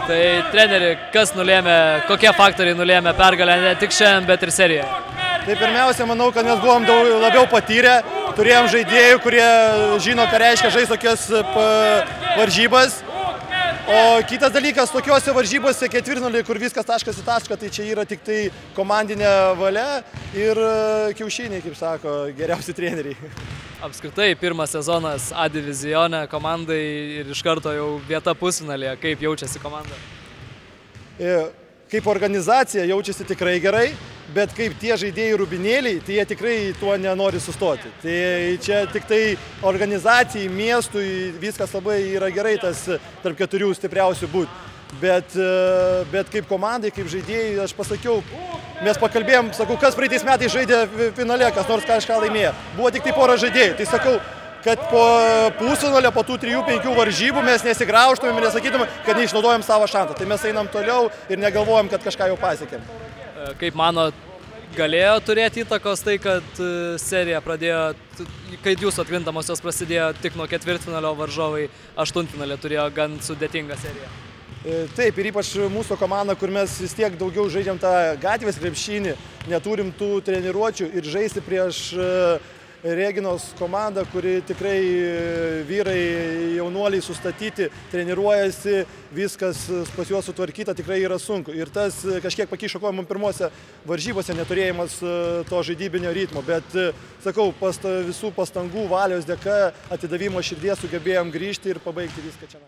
Tai treneri, kas nulėmė, kokie faktoriai nulėmė pergalę ne tik šiandien, bet ir serijoje? Tai pirmiausia, manau, kad mes buvom labiau patyrę, turėjom žaidėjų, kurie žino, ką reiškia žaisti tokias varžybas. O kitas dalykas, tokiuose varžybose ketvirtfinaliai, kur viskas taškas į tašką, tai čia yra tik tai komandinė valia ir kiaušiniai, kaip sako, geriausi treneriai. Apskritai, pirmas sezonas A divizione komandai ir iš karto jau vieta pusfinalėje. Kaip jaučiasi komanda? Kaip organizacija jaučiasi tikrai gerai, bet kaip tie žaidėjai rubinėliai, tai jie tikrai tuo nenori sustoti. Tai čia tik tai organizacijai, miestui viskas labai yra gerai tas tarp keturių stipriausių būt. Bet kaip komandai, kaip žaidėjai, aš pasakiau, mes pakalbėjom, sakau, kas praeitais metais žaidė finale, kas nors kažką laimėjo. Buvo tik tai pora žaidėjų. Tai sakau, kad po pusfinalio, po tų 3-5 varžybų mes nesigraužtumėm ir nesakytumėm, kad neišnaudojam savo šansą. Tai mes einam toliau ir negalvojam, kad kažką jau pasiekėm. Kaip manot, galėjo turėti įtakos tai, kad serija pradėjo, kai jūsų atkrintamosios prasidėjo tik nuo ketvirtfinalio, varžovai aštuntfinalį turėjo gan sudėtingą seriją? Taip, ir ypač mūsų komanda, kur mes vis tiek daugiau žaidžiam tą gatvės krepšinį, neturim tų treniruočių ir žaisti prieš Reginos komanda, kuri tikrai vyrai, jaunuoliai sustatyti, treniruojasi, viskas pas juos sutvarkyta, tikrai yra sunku. Ir tas kažkiek pakišo koją mums pirmose varžybose, neturėjimas to žaidybinio ritmo. Bet, sakau, visų pastangų, valios dėka, atidavimo širdies sugebėjom grįžti ir pabaigti viską čia.